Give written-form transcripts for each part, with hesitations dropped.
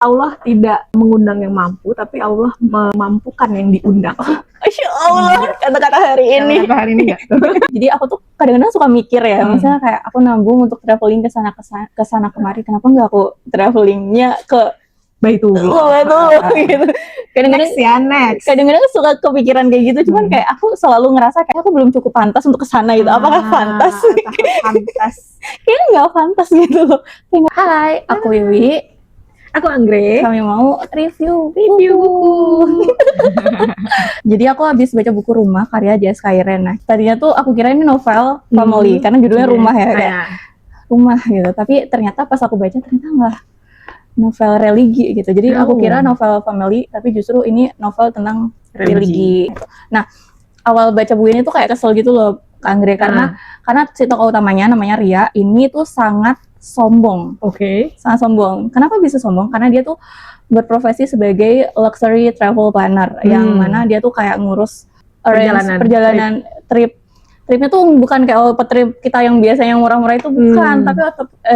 Allah tidak mengundang yang mampu, tapi Allah memampukan yang diundang. Masya Allah, kata-kata hari ini. Kata hari ini nggak? Jadi aku tuh kadang-kadang suka mikir ya, misalnya kayak aku nabung untuk traveling ke sana kemari, kenapa nggak aku travelingnya ke Baitullah gitu. Kadang-kadang next. Kadang-kadang suka kepikiran kayak gitu, cuman kayak aku selalu ngerasa kayak aku belum cukup pantas untuk kesana gitu. Apakah pantas? Pantas. Kayaknya nggak pantas gitu loh. Hai, aku Wiwi. Aku Anggrek. Kami mau review buku. Jadi aku habis baca buku Rumah karya J.S. Kairen. Nah, tadinya tuh aku kira ini novel family karena judulnya Rumah ya, kayak rumah gitu. Tapi ternyata pas aku baca ternyata enggak, novel religi gitu. Jadi aku kira novel family, tapi justru ini novel tentang religi. Nah, awal baca buku ini tuh kayak kesel gitu loh, Kak Anggrek, karena si tokoh utamanya namanya Ria, ini tuh sangat sombong. Sangat sombong. Kenapa bisa sombong? Karena dia tuh berprofesi sebagai luxury travel planner, yang mana dia tuh kayak ngurus perjalanan trip. Tripnya tuh bukan kayak trip kita yang biasa yang murah-murah itu, bukan, tapi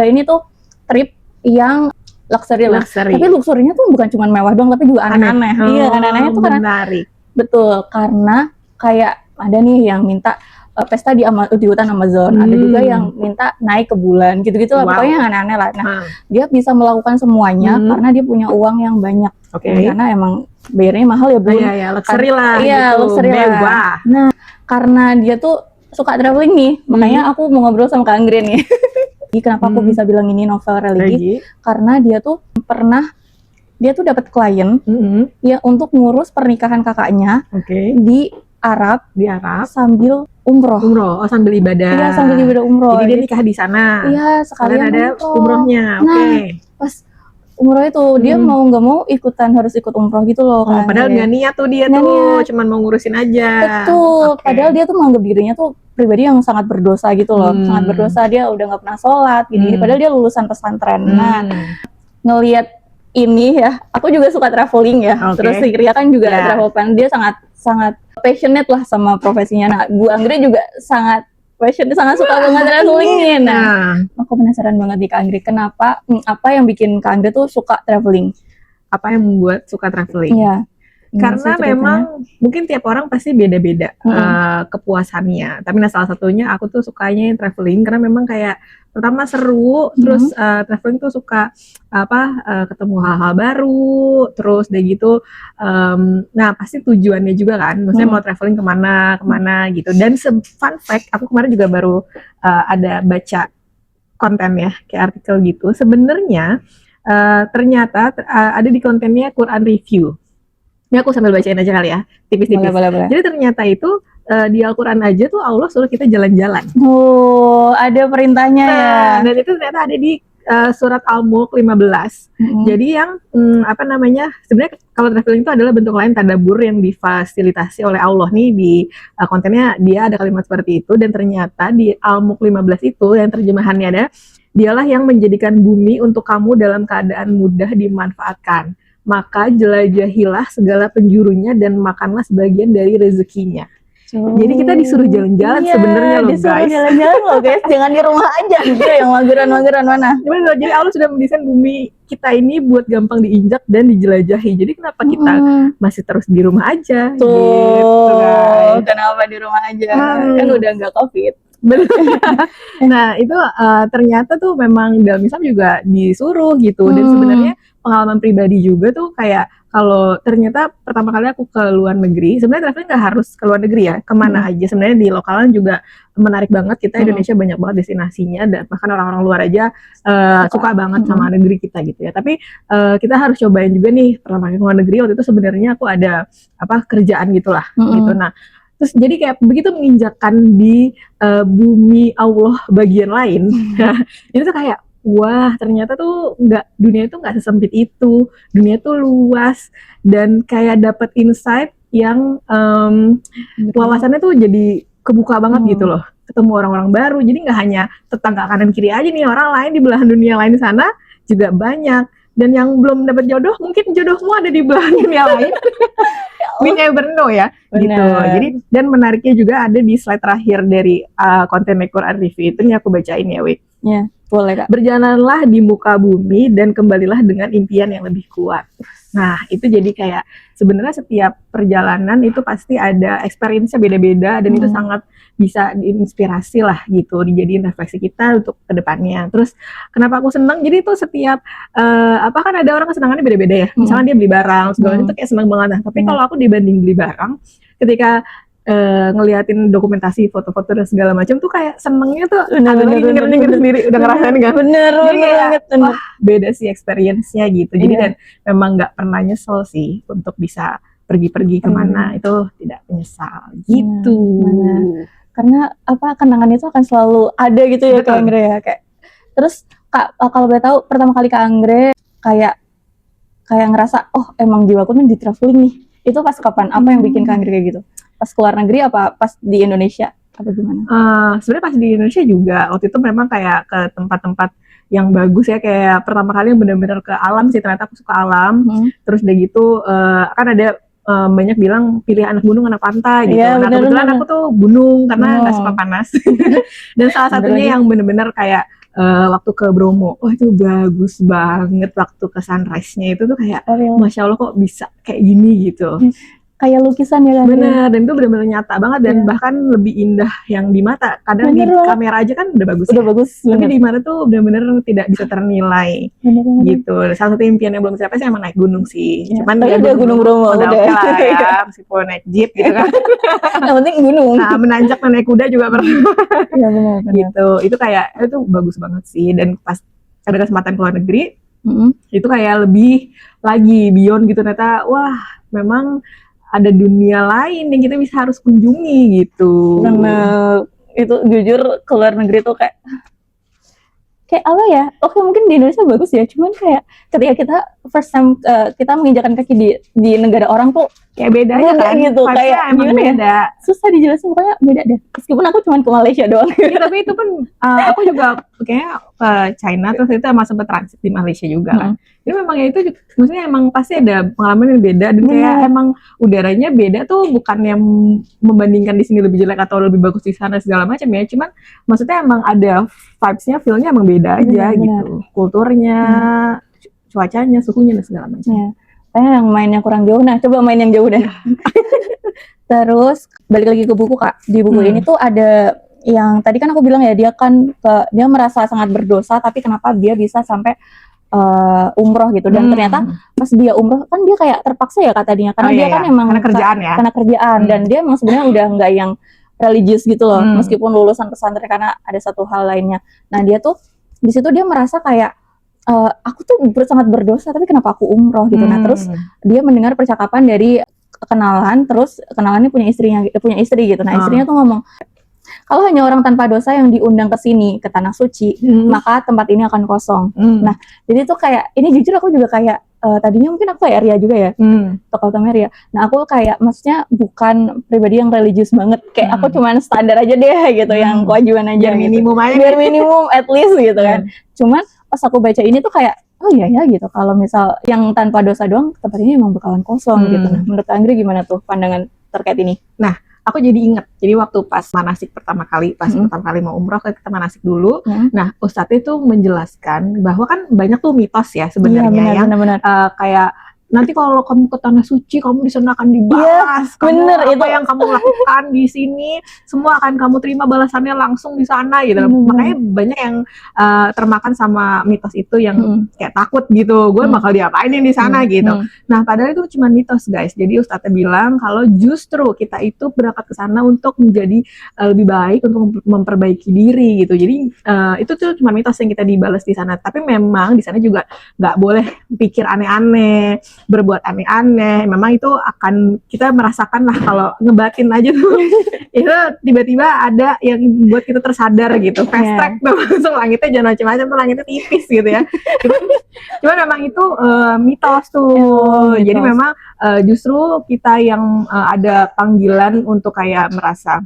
ini tuh trip yang luxury. Tapi luxury-nya tuh bukan cuma mewah doang, tapi juga aneh-aneh. Iya, aneh-anehnya tuh karena menarik. Betul, karena kayak ada nih yang minta pesta di hutan Amazon, ada juga yang minta naik ke bulan, gitu-gitu lah, pokoknya yang aneh-aneh lah. Nah, dia bisa melakukan semuanya karena dia punya uang yang banyak. Karena emang bayarnya mahal ya, Bun. Iya, luxury lah. Iya, gitu. Luxury lah. Nah, karena dia tuh suka traveling nih, makanya aku mau ngobrol sama Kak Anggrek nih. Kenapa aku bisa bilang ini novel religi? Karena dia tuh dapat klien ya untuk ngurus pernikahan kakaknya di Arab sambil umroh. Oh, sambil ibadah. Iya, sambil ibadah umroh. Jadi dia nikah di sana. Iya, sekalian ada umrohnya. Nah, pas umroh itu dia mau nggak mau harus ikut umroh gitu loh. Padahal nggak niat tuh dia cuman mau ngurusin aja. Betul. Padahal dia tuh menganggap dirinya tuh pribadi yang sangat berdosa gitu loh. Sangat berdosa, dia udah nggak pernah sholat gini. Padahal dia lulusan pesantren. Nah, ngelihat ini ya, aku juga suka traveling ya. Terus si Ria kan juga travel plan, dia sangat passionate lah sama profesinya. Nah, Bu Anggrek juga sangat passionate, sangat suka banget traveling. Nah, aku penasaran banget nih Kak Anggrek, kenapa, apa yang bikin Kak Anggrek tuh suka traveling? Apa yang membuat suka traveling? Iya. Karena memang mungkin tiap orang pasti beda-beda kepuasannya. Tapi salah satunya aku tuh sukanya traveling karena memang kayak pertama seru, terus traveling tuh suka ketemu hal-hal baru, terus udah gitu. Nah pasti tujuannya juga kan, maksudnya mau traveling kemana gitu. Dan fun fact, aku kemarin juga baru ada baca konten ya, kayak artikel gitu. Sebenarnya ternyata ada di kontennya Quran Review. Ini aku sambil bacain aja kali ya, tipis-tipis. Boleh. Jadi ternyata itu di Al-Quran aja tuh Allah suruh kita jalan-jalan. Oh, ada perintahnya ya. Dan itu ternyata ada di surat Al-Mulk 15. Jadi yang sebenarnya kalau traveling itu adalah bentuk lain tadabbur yang difasilitasi oleh Allah nih, di kontennya dia ada kalimat seperti itu. Dan ternyata di Al-Mulk 15 itu yang terjemahannya ada, dialah yang menjadikan bumi untuk kamu dalam keadaan mudah dimanfaatkan. Maka jelajahilah segala penjurunya dan makanlah sebagian dari rezekinya. Jadi kita disuruh jalan-jalan sebenarnya loh guys. Disuruh jalan-jalan loh guys, jangan di rumah aja gitu yang mageran-mageran mana. Jadi Allah sudah mendesain bumi kita ini buat gampang diinjak dan dijelajahi. Jadi kenapa kita masih terus di rumah aja? Tuh, gitu, kenapa di rumah aja? Kan udah nggak COVID. Nah itu ternyata tuh memang dalam Islam juga disuruh gitu. Dan sebenarnya pengalaman pribadi juga tuh kayak kalau ternyata pertama kali aku ke luar negeri, sebenarnya traveling nggak harus ke luar negeri ya, kemana aja sebenarnya di lokalan juga menarik banget. Kita Indonesia banyak banget destinasinya, dan bahkan orang-orang luar aja suka banget sama negeri kita gitu ya. Tapi kita harus cobain juga nih, pertama kali ke luar negeri waktu itu sebenarnya aku ada kerjaan gitulah gitu. Nah terus jadi kayak begitu menginjakkan di bumi Allah bagian lain, itu tuh kayak wah ternyata tuh dunia itu nggak sesempit itu, dunia tuh luas dan kayak dapet insight yang wawasannya tuh jadi kebuka banget gitu loh, ketemu orang-orang baru. Jadi nggak hanya tetangga kanan kiri aja nih, orang lain di belahan dunia lain sana juga banyak. Dan yang belum dapat jodoh, mungkin jodohmu ada di belahan dunia lain. We never know ya. Gitu. Jadi dan menariknya juga ada di slide terakhir dari konten Quran Review itu, nih aku bacain ya, Wik. Boleh Kak. Berjalanlah di muka bumi dan kembalilah dengan impian yang lebih kuat. Nah, itu jadi kayak sebenarnya setiap perjalanan itu pasti ada experience-nya beda-beda dan itu sangat bisa diinspirasi lah gitu, dijadiin refleksi kita untuk kedepannya. Terus kenapa aku senang? Jadi itu setiap apa kan ada orang kesenangannya beda-beda ya. Misalnya dia beli barang, segala itu kayak senang banget. Nah, tapi kalau aku dibanding beli barang, ketika ngeliatin dokumentasi foto-foto dan segala macam tuh kayak senengnya tuh ada lagi nyengir-nyengir sendiri udah ngerasain kan bener banget wah beda sih experience-nya gitu jadi dan memang nggak pernah nyesel sih untuk bisa pergi-pergi kemana itu tidak menyesal gitu karena apa kenangan itu akan selalu ada gitu ya Kak Anggre ya kayak terus Kak kalau boleh tahu pertama kali Kak Anggre kayak ngerasa oh emang jiwaku nih di traveling nih itu pas kapan apa yang bikin Kak Anggre kayak gitu pas keluar negeri apa pas di Indonesia apa gimana? Sebenarnya pas di Indonesia juga waktu itu memang kayak ke tempat-tempat yang bagus ya kayak pertama kali yang benar-benar ke alam sih ternyata aku suka alam terus udah gitu kan ada banyak bilang pilih anak gunung anak pantai gitu nah kebetulan aku tuh gunung karena nggak suka panas dan salah satunya yang benar-benar kayak waktu ke Bromo, wah itu bagus banget waktu ke sunrise-nya itu tuh kayak Masya Allah kok bisa kayak gini gitu. Kayak lukisan ya kan? Bener, dan itu benar-benar nyata banget dan bahkan lebih indah yang di mata. Kadang di kamera aja kan udah bagus. Tapi di mana tuh benar-benar tidak bisa ternilai. Gitu. Salah satu impian yang belum tercapai sih emang naik gunung sih. Cuman ya udah Gunung Bromo udah oke lah ya, meskipun naik jeep gitu kan. Yang penting gunung. Nah, menanjak naik kuda juga pernah. Iya benar. Gitu. Itu kayak itu bagus banget sih dan pas ada kesempatan keluar negeri, itu kayak lebih lagi beyond gitu ternyata wah, memang ada dunia lain yang kita bisa harus kunjungi gitu. Karena itu jujur keluar negeri tuh kayak apa ya? Oke mungkin di Indonesia bagus ya, cuman kayak ketika kita first time kita menginjakan kaki di negara orang tuh kayak beda aja kan gitu kayak emang beda ya? Susah dijelasin pokoknya beda deh meskipun aku cuma ke Malaysia doang ya, tapi itu pun aku juga kayaknya ke China terus itu emang sempet transit di Malaysia juga kan jadi memang ya itu maksudnya emang pasti ada pengalaman yang beda dan kayak emang udaranya beda tuh bukan yang membandingkan di sini lebih jelek atau lebih bagus di sana segala macam ya cuman maksudnya emang ada vibes-nya feel-nya emang beda aja gitu kulturnya cuacanya suhunya dan segala macam yang mainnya kurang jauh, nah coba main yang jauh deh. Terus balik lagi ke buku Kak, di buku ini tuh ada yang tadi kan aku bilang ya dia merasa sangat berdosa, tapi kenapa dia bisa sampai umroh gitu dan ternyata pas dia umroh kan dia kayak terpaksa ya Kak tadinya karena dia kan emang karena kerjaan dan dia emang sebenarnya udah nggak yang religius gitu loh, meskipun lulusan pesantren karena ada satu hal lainnya. Nah dia tuh di situ dia merasa kayak aku tuh sangat berdosa tapi kenapa aku umroh gitu. Nah terus dia mendengar percakapan dari kenalannya punya istri gitu. Nah istrinya tuh ngomong kalau hanya orang tanpa dosa yang diundang ke sini ke tanah suci maka tempat ini akan kosong. Nah jadi tuh kayak ini jujur aku juga kayak tadinya mungkin aku kayak Ria juga ya tokoh utama Ria. Nah aku kayak maksudnya bukan pribadi yang religius banget kayak aku cuman standar aja deh gitu yang kewajiban aja biar gitu. Biar minimum at least gitu kan. Cuman pas aku baca ini tuh kayak oh iya ya gitu kalau misal yang tanpa dosa doang tempat ini emang bakalan kosong gitu. Nah menurut Anggre gimana tuh pandangan terkait ini? Nah aku jadi inget jadi waktu pas manasik pertama kali mau umroh kita manasik dulu nah Ustadz itu menjelaskan bahwa kan banyak tuh mitos ya sebenarnya yang kayak nanti kalau kamu ke tanah suci kamu di sana akan dibalas apa yang kamu lakukan di sini semua akan kamu terima balasannya langsung di sana gitu makanya banyak yang termakan sama mitos itu yang kayak takut gitu gue bakal diapainin di sana gitu nah padahal itu cuma mitos guys jadi Ustadznya bilang kalau justru kita itu berangkat ke sana untuk menjadi lebih baik untuk memperbaiki diri gitu jadi itu tuh cuma mitos yang kita dibalas di sana tapi memang di sana juga nggak boleh pikir aneh-aneh berbuat aneh-aneh memang itu akan kita merasakan lah kalau ngebatin aja tuh itu tiba-tiba ada yang buat kita tersadar gitu fast track tuh langsung langitnya jangan macam-macam tuh langitnya tipis gitu ya cuman memang itu mitos tuh jadi memang justru kita yang ada panggilan untuk kayak merasa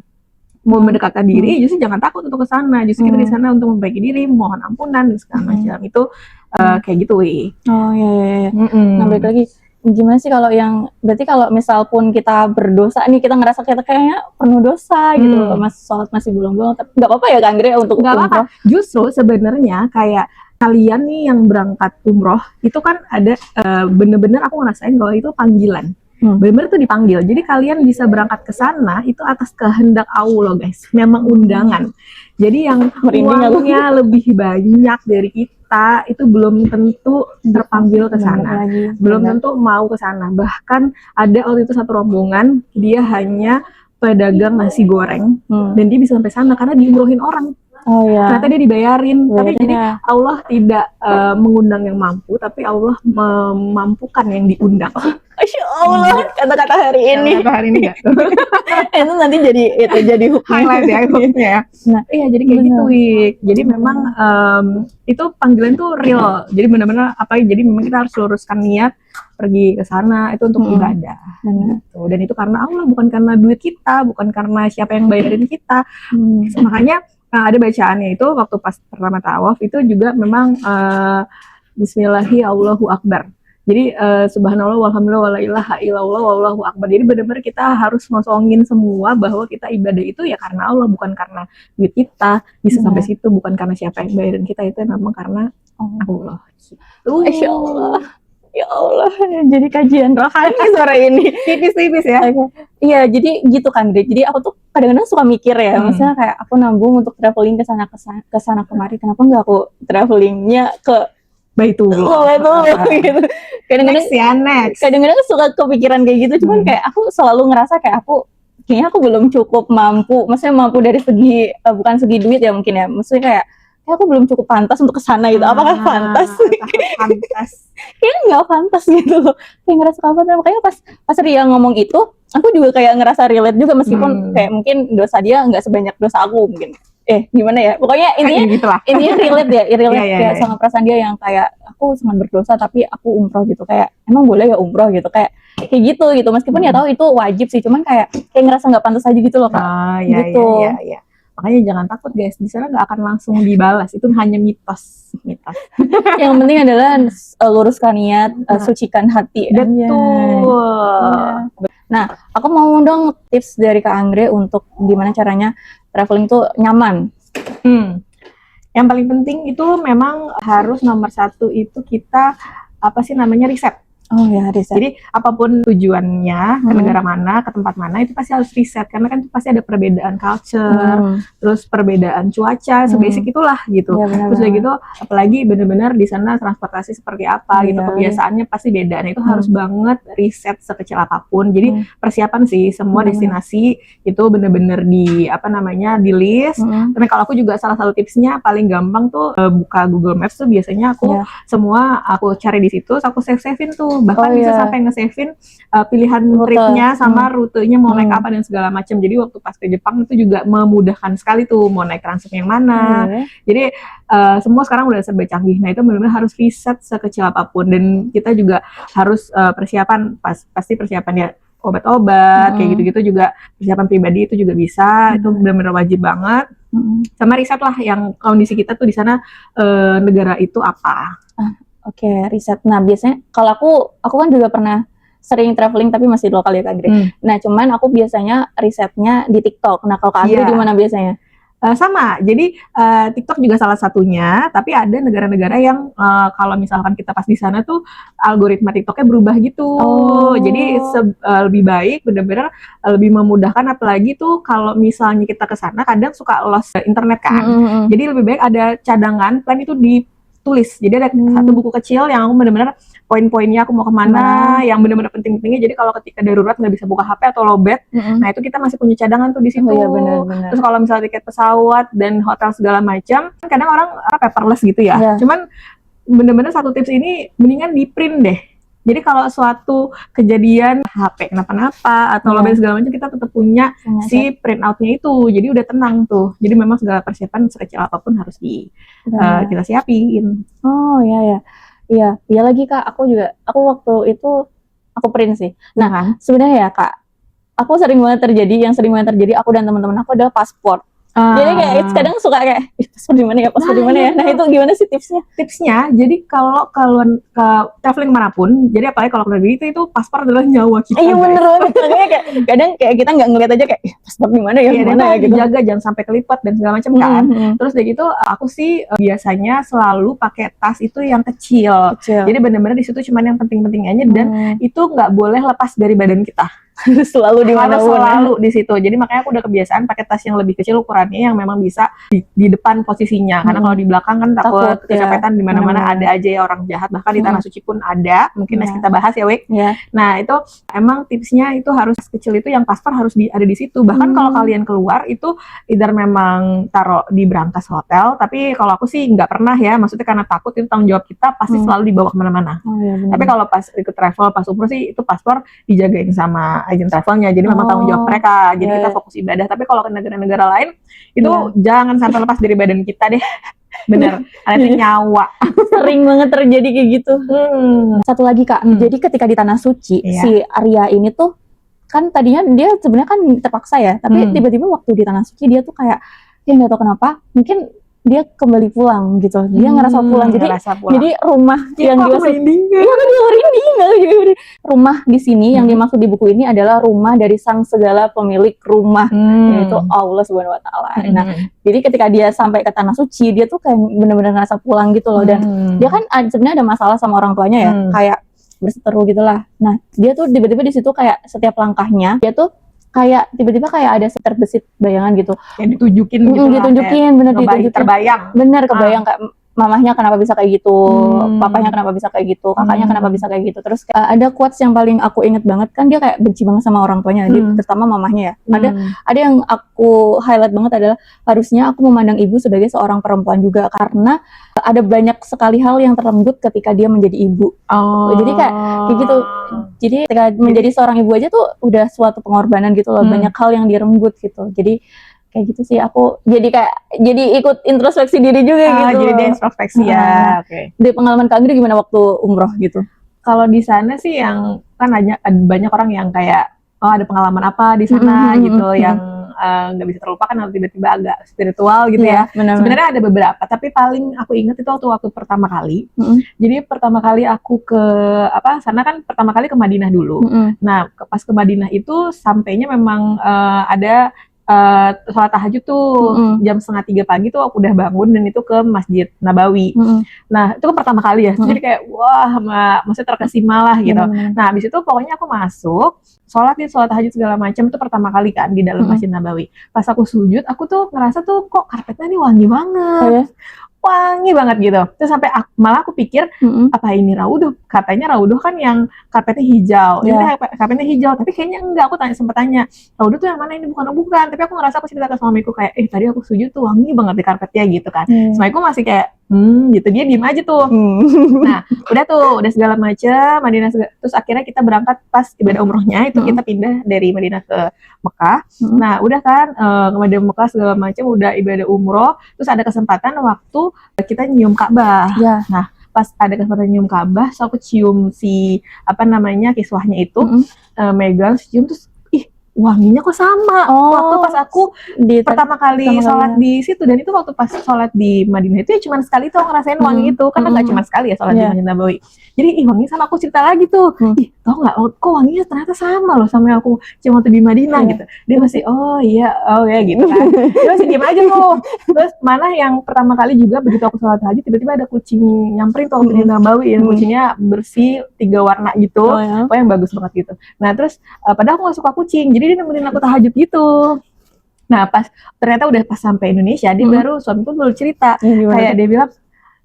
mau mendekatkan diri justru jangan takut untuk ke sana justru kita di sana untuk memperbaiki diri mohon ampunan dan segala macam itu kayak gitu oh iya. Nah balik lagi gimana sih kalau yang berarti kalau misal pun kita berdosa nih, kita ngerasa kita kayaknya penuh dosa gitu, mas sholat masih bolong-bolong, tapi nggak apa-apa ya Kak Andre untuk Nggak umroh? apa-apa. Justru sebenarnya kayak kalian nih yang berangkat umroh itu kan ada bener-bener aku ngerasain kalau itu panggilan. Bener-bener tuh dipanggil. Jadi kalian bisa berangkat ke sana itu atas kehendak Allah guys. Memang undangan. Jadi yang uangnya lebih banyak dari kita itu belum tentu terpanggil ke sana. Belum tentu mau ke sana. Bahkan ada waktu itu satu rombongan dia hanya pedagang nasi goreng dan dia bisa sampai sana karena diumrohin orang. Oh ya. Ternyata dia dibayarin. Tapi jadi Allah tidak mengundang yang mampu, tapi Allah memampukan yang diundang. Masya Allah, kata-kata hari ini. Kata hari ini nggak tuh? Itu nanti jadi highlight ya hooknya. Nah, iya jadi kayak gitu, Wik. Jadi memang itu panggilan tuh real. Jadi benar-benar jadi memang kita harus luruskan niat pergi ke sana itu untuk ibadah. Gitu. Dan itu karena Allah, bukan karena duit kita, bukan karena siapa yang bayarin kita. Makanya ada bacaannya itu waktu pas pertama tawaf itu juga memang Bismillahi Allahu Akbar. Jadi subhanallah walhamdulillah wala ilaha illallah wallahu akbar. Jadi benar-benar kita harus ngosongin semua bahwa kita ibadah itu ya karena Allah, bukan karena duit kita. Bisa sampai situ bukan karena siapa yang bayarin kita, itu memang karena Allah. Masya Allah. Ya Allah, jadi kajian rohani sore ini. Tipis-tipis ya. Iya, jadi gitu kan, Dre. Jadi aku tuh kadang-kadang suka mikir ya, maksudnya kayak aku nambung untuk traveling ke sana kemari. Kenapa nggak aku travelingnya ke Baitullah gitu. Kadang-kadang suka kepikiran kayak gitu, cuman kayak aku selalu ngerasa kayak kayaknya aku belum cukup mampu, maksudnya mampu dari segi bukan segi duit ya mungkin ya, maksudnya kayak aku belum cukup pantas untuk kesana gitu. Apakah pantas? Pantas. Kayaknya nggak pantas gitu loh. Kayak ngerasa kapan, makanya pas Ria ngomong itu, aku juga kayak ngerasa relate juga meskipun kayak mungkin dosa dia nggak sebanyak dosa aku mungkin. Gimana ya? Pokoknya intinya relate ya sama perasaan dia yang kayak aku sangat berdosa tapi aku umroh gitu, kayak emang boleh ya umroh gitu, kayak gitu meskipun ya tahu itu wajib sih, cuman kayak ngerasa nggak pantas aja gitu loh Kak. Gitu. Iya. Makanya jangan takut guys, di sana nggak akan langsung dibalas, itu hanya mitos. Yang penting adalah luruskan niat, sucikan hati. Betul. Nah, aku mau dong tips dari Kak Andre untuk gimana caranya traveling tuh nyaman. Yang paling penting itu memang harus nomor satu itu kita riset. Oh ya, riset. Jadi apapun tujuannya ke negara mana, ke tempat mana, itu pasti harus riset karena kan itu pasti ada perbedaan culture, terus perbedaan cuaca, sebasic itulah gitu. Ya, terus udah gitu, apalagi benar-benar di sana transportasi seperti apa gitu, kebiasaannya pasti beda. Nah itu harus banget riset sekecil apapun. Jadi persiapan sih semua destinasi itu benar-benar di di list. Karena kalau aku juga salah satu tipsnya paling gampang tuh buka Google Maps tuh biasanya aku semua aku cari di situ, aku save-savein tuh. Bahkan bisa sampai nge-savein pilihan tripnya sama rutenya mau naik apa dan segala macam. Jadi waktu pas ke Jepang itu juga memudahkan sekali tuh mau naik transfer yang mana. Jadi semua sekarang udah serba canggih. Nah itu benar-benar harus riset sekecil apapun, dan kita juga harus persiapan pasti persiapan ya obat-obat kayak gitu-gitu juga, persiapan pribadi itu juga bisa. Itu benar-benar wajib banget. Sama riset lah yang kondisi kita tuh di sana negara itu apa. Oke, riset. Nah, biasanya kalau aku kan juga pernah sering traveling tapi masih lokal ya Kak Andre. Nah, cuman aku biasanya risetnya di TikTok. Nah, kalau Kak Andre di mana biasanya? Sama, jadi TikTok juga salah satunya, tapi ada negara-negara yang kalau misalkan kita pas di sana tuh algoritma TikToknya berubah gitu. Jadi lebih baik benar-benar lebih memudahkan, apalagi tuh kalau misalnya kita ke sana kadang suka lost internet kan. Jadi lebih baik ada cadangan plan itu ditulis. Jadi ada satu buku kecil yang aku benar-benar poin-poinnya aku mau kemana, yang benar-benar penting-pentingnya. Jadi kalau ketika darurat nggak bisa buka HP atau lowbat, nah itu kita masih punya cadangan tuh di situ. Terus kalau misalnya tiket pesawat dan hotel segala macam, kadang orang paperless gitu ya. Cuman benar-benar satu tips ini mendingan di print deh. Jadi kalau suatu kejadian HP kenapa-napa atau lowbat segala macam, kita tetap punya si print outnya itu. Jadi udah tenang tuh. Jadi memang segala persiapan sekecil apapun harus kita siapin. Oh iya lagi Kak, aku waktu itu aku print sih. Nah, sebenarnya ya Kak, yang sering banget terjadi aku dan teman-teman aku adalah paspor. Jadi kayak kadang suka kayak paspor di mana ya, paspor di mana ya. Nah itu gimana sih tipsnya? Tipsnya, jadi kalau ke traveling manapun, jadi apalagi kalau ke luar negeri itu paspor adalah nyawa kita. Iya bener banget. Makanya kayak kadang kayak kita nggak ngeliat aja kayak paspor di mana ya, Iya, mana ya gitu. Dijaga jangan sampai kelipet dan segala macam kan. Terus dari gitu aku sih biasanya selalu pakai tas itu yang kecil. Jadi benar-benar di situ cuma yang penting-penting aja dan itu nggak boleh lepas dari badan kita. Selalu di mana selalu di situ. Jadi makanya aku udah kebiasaan pakai tas yang lebih kecil ukurannya yang memang bisa di depan posisinya. Karena kalau di belakang kan takut kecopetan di mana-mana ada aja ya orang jahat. Bahkan di Tanah Suci pun ada. Mungkin kita bahas ya, Wek. Nah, itu emang tipsnya itu harus kecil itu yang paspor harus ada di situ. Bahkan kalau kalian keluar itu either memang taruh di brankas hotel, tapi kalau aku sih nggak pernah ya. Maksudnya karena takut itu tanggung jawab kita pasti selalu dibawa kemana-mana. Tapi kalau pas ikut travel, pas umroh sih itu paspor dijagain sama agent travelnya, jadi memang tanggung jawab mereka. Jadi kita fokus ibadah. Tapi kalau ke negara-negara lain itu jangan sampai lepas dari badan kita deh. Bener, karena itu nyawa. Sering banget terjadi kayak gitu. Satu lagi Kak, jadi ketika di Tanah Suci si Arya ini tuh kan tadinya dia sebenarnya kan terpaksa ya, tapi tiba-tiba waktu di Tanah Suci dia tuh kayak dia nggak tahu kenapa, mungkin dia kembali pulang gitu. Dia ngerasa pulang. Jadi rumah yang dia rumah di sini yang dimaksud di buku ini adalah rumah dari sang segala pemilik rumah, yaitu Allah Subhanahu wa taala. Nah, jadi ketika dia sampai ke Tanah Suci, dia tuh kayak benar-benar ngerasa pulang gitu loh, dan dia kan sebenarnya ada masalah sama orang tuanya ya, kayak berseteru gitulah. Nah, dia tuh tiba-tiba di situ kayak setiap langkahnya dia tuh kayak tiba-tiba kayak ada terbesit bayangan gitu. Yang ditunjukin gitu lah. Ditunjukin, bener ditunjukin. Terbayang. Bener kebayang kayak mamahnya kenapa bisa kayak gitu, papanya kenapa bisa kayak gitu, kakaknya kenapa bisa kayak gitu. Terus ada quotes yang paling aku inget banget, kan dia kayak benci banget sama orang tuanya, terutama mamahnya ya. Ada yang aku highlight banget adalah harusnya aku memandang ibu sebagai seorang perempuan juga, karena ada banyak sekali hal yang terenggut ketika dia menjadi ibu. Jadi kayak gitu. Jadi ketika menjadi seorang ibu aja tuh udah suatu pengorbanan gitu loh, banyak hal yang direnggut gitu. Jadi kayak gitu sih, aku jadi ikut introspeksi diri juga gitu. Jadi dia introspeksi ya. Dari pengalaman Kak Giri gimana waktu umroh gitu? Kalau di sana sih yang kan banyak orang yang kayak ada pengalaman apa di sana gitu yang nggak bisa terlupakan atau tiba-tiba agak spiritual gitu ya. Sebenarnya ada beberapa, tapi paling aku inget itu waktu pertama kali. Jadi pertama kali aku ke sana kan pertama kali ke Madinah dulu. Nah, pas ke Madinah itu sampainya memang ada sholat tahajud tuh jam 2:30 pagi tuh aku udah bangun dan itu ke Masjid Nabawi. Nah itu kan pertama kali ya, jadi kayak wah maksudnya terkesima lah gitu. Nah habis itu pokoknya aku masuk sholat tahajud segala macam itu pertama kali kan di dalam Masjid Nabawi. Pas aku sujud aku tuh ngerasa tuh kok karpetnya nih wangi banget. Wangi banget gitu. Terus sampai malah aku pikir apa ini raudoh? Katanya raudoh kan yang karpetnya hijau. Ini karpetnya hijau, tapi kayaknya enggak. Aku sempat tanya, raudoh tuh yang mana ini? Bukan. Tapi aku ngerasa aku cerita ke suamiku kayak, tadi aku sujud tuh wangi banget di karpetnya gitu kan. Suamiku masih kayak, gitu. Dia diem aja tuh. Nah, udah segala macam. Madinah terus akhirnya kita berangkat pas ibadah umrohnya itu kita pindah dari Madinah ke Mekah. Nah, udah kan ke Madinah Mekah segala macam, udah ibadah umroh. Terus ada kesempatan waktu kita nyium Ka'bah. Nah, pas ada kesempatan nyium Ka'bah, so aku cium si kiswahnya itu, megang, cium terus wanginya kok sama waktu pas aku pertama kali sholat di situ, dan itu waktu pas sholat di Madinah itu ya cuma sekali tuh ngerasain wangi itu, karena nggak cuma sekali ya sholat di Masjid Nabawi. Jadi wanginya sama, aku cerita lagi tuh, tau nggak kok wanginya ternyata sama loh sama yang aku cium waktu di Madinah gitu. Dia masih oh ya gitu kan. Dia masih diem aja tuh. Terus mana yang pertama kali juga begitu aku sholat haji tiba-tiba ada kucing nyamperin tuh di Nabawi, yang kucingnya bersih 3 warna gitu, yang bagus banget gitu. Nah terus padahal aku nggak suka kucing, jadi dia nemenin aku tahajud gitu. Nah ternyata udah pas sampai Indonesia, dia suamiku baru cerita kayak dia bilang,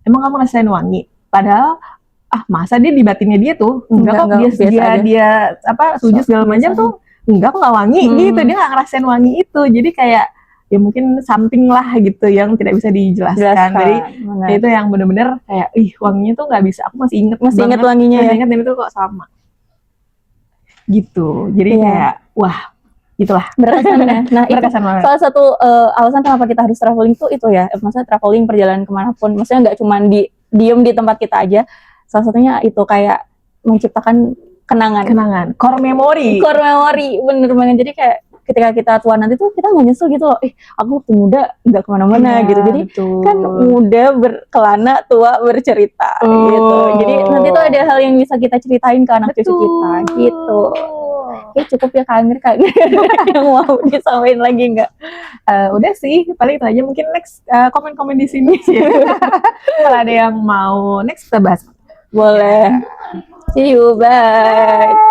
emang kamu ngerasain wangi? Padahal masa dia di batinnya dia tuh enggak kok, dia sujud segala macam tuh enggak kok, nggak wangi gitu, dia nggak ngerasain wangi itu. Jadi kayak ya mungkin something lah gitu yang tidak bisa dijelaskan. Jadi itu yang benar-benar kayak wanginya tuh nggak bisa, aku masih inget wanginya, masih inget, dan itu kok sama gitu. Jadi kayak wah gitulah, berkesan ya. Nah berkesan itu salah satu alasan kenapa kita harus traveling tuh itu ya, maksudnya traveling perjalanan kemanapun, maksudnya nggak cuma diem di tempat kita aja. Salah satunya itu kayak menciptakan kenangan, core memory, bener banget. Jadi kayak ketika kita tua nanti tuh kita nggak nyesel gitu loh, aku waktu muda nggak kemana-mana gitu. Jadi kan muda berkelana, tua bercerita gitu. Jadi nanti tuh ada hal yang bisa kita ceritain ke anak cucu kita gitu. Oke, cukup ya Kak Amir, yang mau disampaikan lagi nggak? Udah sih, paling itu aja. Mungkin next komen-komen di sini sih. Kalau ada yang mau next kita bahas. Boleh. See you, bye.